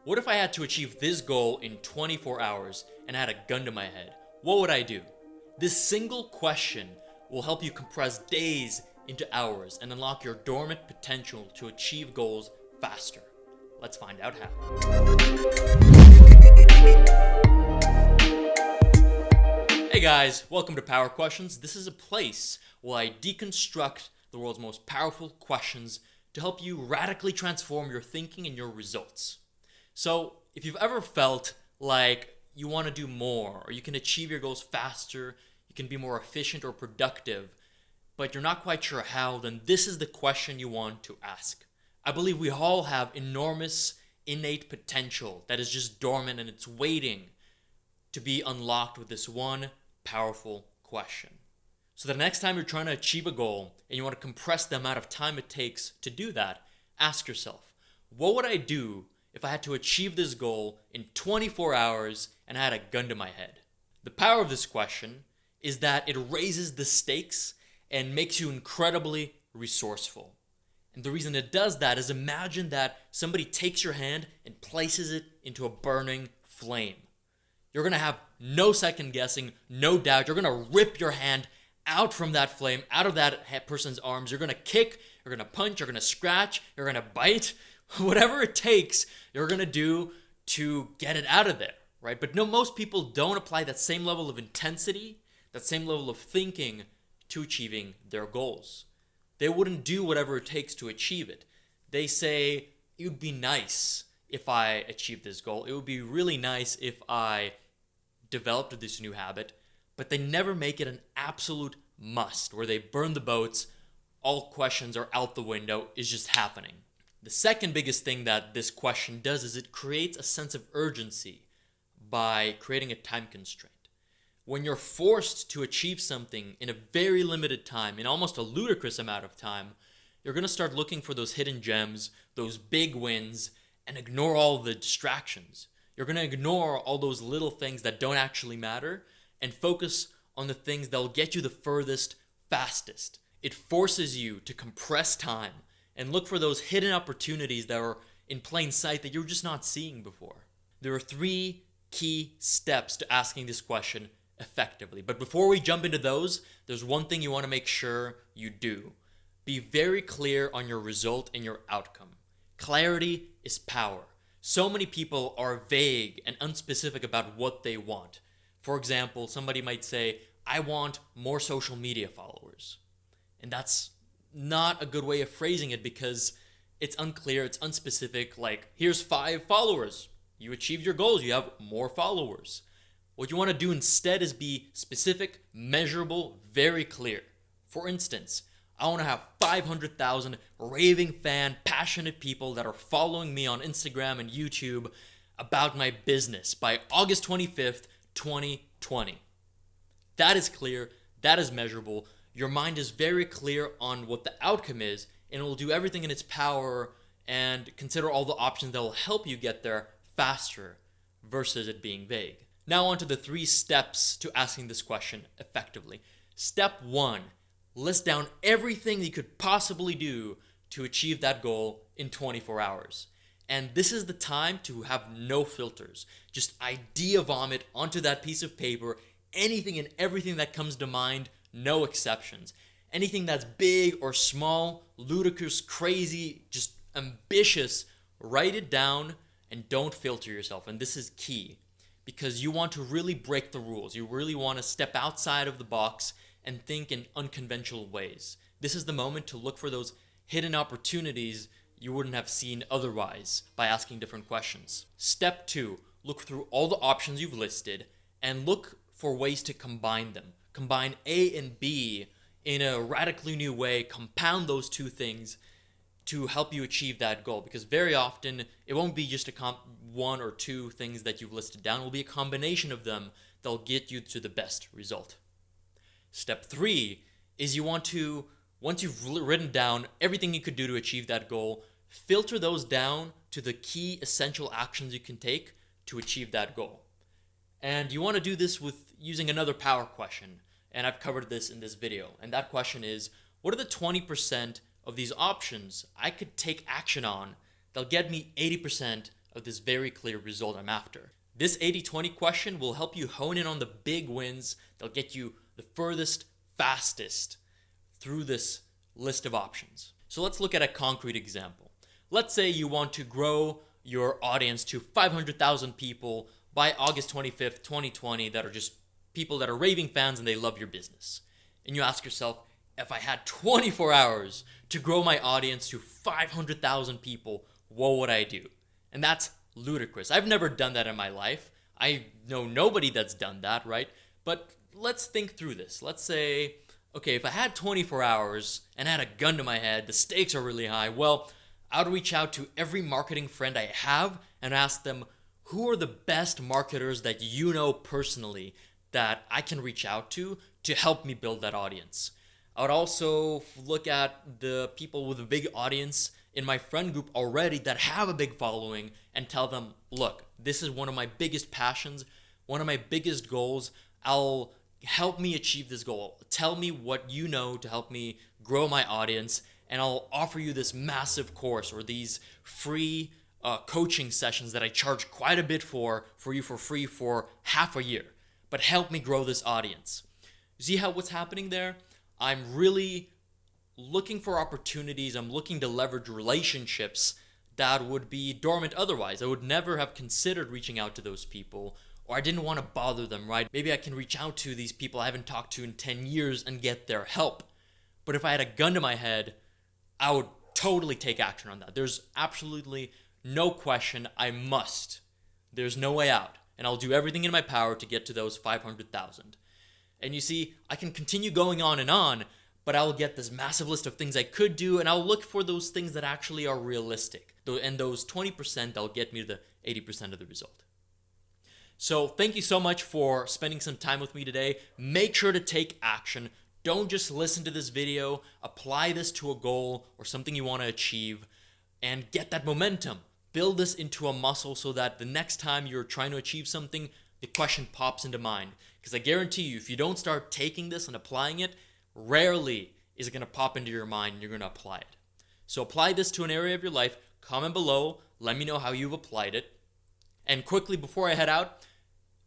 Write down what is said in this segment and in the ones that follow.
What if I had to achieve this goal in 24 hours and I had a gun to my head? What would I do? This single question will help you compress days into hours and unlock your dormant potential to achieve goals faster. Let's find out how. Hey guys, welcome to Power Questions. This is a place where I deconstruct the world's most powerful questions to help you radically transform your thinking and your results. So, if you've ever felt like you want to do more, or you can achieve your goals faster, you can be more efficient or productive, but you're not quite sure how, then this is the question you want to ask. I believe we all have enormous innate potential that is just dormant and it's waiting to be unlocked with this one powerful question. So the next time you're trying to achieve a goal and you want to compress the amount of time it takes to do that, ask yourself, what would I do if I had to achieve this goal in 24 hours and I had a gun to my head? The power of this question is that it raises the stakes and makes you incredibly resourceful. And the reason it does that is, imagine that somebody takes your hand and places it into a burning flame. You're going to have no second guessing, no doubt. You're going to rip your hand out from that flame, out of that person's arms. You're going to kick, you're going to punch, you're going to scratch, you're going to bite. Whatever it takes, you're going to do to get it out of there, right? But no, most people don't apply that same level of intensity, that same level of thinking to achieving their goals. They wouldn't do whatever it takes to achieve it. They say, it would be nice if I achieved this goal. It would be really nice if I developed this new habit. But they never make it an absolute must, where they burn the boats, all questions are out the window, it's just happening. The second biggest thing that this question does is it creates a sense of urgency by creating a time constraint. When you're forced to achieve something in a very limited time, in almost a ludicrous amount of time, you're going to start looking for those hidden gems, those big wins, and ignore all the distractions. You're going to ignore all those little things that don't actually matter and focus on the things that'll get you the furthest, fastest. It forces you to compress time and look for those hidden opportunities that are in plain sight that you're just not seeing before. There are 3 key steps to asking this question effectively. But before we jump into those, there's one thing you want to make sure you do. Be very clear on your result and your outcome. Clarity is power. So many people are vague and unspecific about what they want. For example, somebody might say, I want more social media followers. And that's not a good way of phrasing it because it's unclear, it's unspecific. Like, here's 5 followers. You achieved your goals, you have more followers. What you want to do instead is be specific, measurable, very clear. For instance, I want to have 500,000 raving fan, passionate people that are following me on Instagram and YouTube about my business by August 25th, 2020. That is clear, that is measurable. Your mind is very clear on what the outcome is, and it will do everything in its power and consider all the options that will help you get there faster versus it being vague. Now on to the 3 steps to asking this question effectively. Step 1, list down everything you could possibly do to achieve that goal in 24 hours. And this is the time to have no filters. Just idea vomit onto that piece of paper, anything and everything that comes to mind, no exceptions. Anything that's big or small, ludicrous, crazy, just ambitious, write it down and don't filter yourself. And this is key because you want to really break the rules. You really want to step outside of the box and think in unconventional ways. This is the moment to look for those hidden opportunities you wouldn't have seen otherwise by asking different questions. Step 2, look through all the options you've listed and look for ways to combine them. Combine A and B in a radically new way, compound those 2 things to help you achieve that goal. Because very often, it won't be just one or 2 things that you've listed down. It will be a combination of them that'll get you to the best result. Step 3 is you want to, once you've written down everything you could do to achieve that goal, filter those down to the key essential actions you can take to achieve that goal. And you want to do this with using another power question. And I've covered this in this video. And that question is, what are the 20% of these options I could take action on that'll get me 80% or this very clear result I'm after. This 80-20 question will help you hone in on the big wins that'll get you the furthest, fastest through this list of options. So let's look at a concrete example. Let's say you want to grow your audience to 500,000 people by August 25th, 2020 that are just people that are raving fans and they love your business. And you ask yourself, if I had 24 hours to grow my audience to 500,000 people, what would I do? And that's ludicrous. I've never done that in my life. I know nobody that's done that, right? But let's think through this. Let's say, okay, if I had 24 hours and had a gun to my head, the stakes are really high. Well, I would reach out to every marketing friend I have and ask them, who are the best marketers that you know personally that I can reach out to help me build that audience? I would also look at the people with a big audience in my friend group already that have a big following and tell them, look, this is one of my biggest passions, one of my biggest goals. I'll help me achieve this goal. Tell me what you know to help me grow my audience, and I'll offer you this massive course or these free coaching sessions that I charge quite a bit for you for free for half a year. But help me grow this audience. See how what's happening there? I'm really looking for opportunities. I'm looking to leverage relationships that would be dormant otherwise. I would never have considered reaching out to those people, or I didn't want to bother them, right? Maybe I can reach out to these people I haven't talked to in 10 years and get their help. But if I had a gun to my head, I would totally take action on that. There's absolutely no question I must. There's no way out. And I'll do everything in my power to get to those 500,000. And you see, I can continue going on, but I'll get this massive list of things I could do, and I'll look for those things that actually are realistic. And those 20%, that'll get me to the 80% of the result. So thank you so much for spending some time with me today. Make sure to take action. Don't just listen to this video. Apply this to a goal or something you want to achieve and get that momentum. Build this into a muscle so that the next time you're trying to achieve something, the question pops into mind. Because I guarantee you, if you don't start taking this and applying it, rarely is it going to pop into your mind and you're going to apply it. So apply this to an area of your life. Comment below. Let me know how you've applied it. And quickly, before I head out,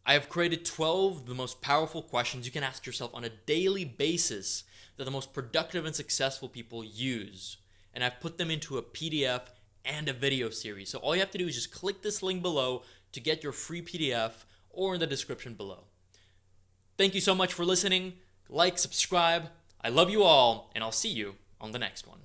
I have created 12 of the most powerful questions you can ask yourself on a daily basis that the most productive and successful people use. And I've put them into a PDF and a video series. So all you have to do is just click this link below to get your free PDF or in the description below. Thank you so much for listening. Like, subscribe. I love you all, and I'll see you on the next one.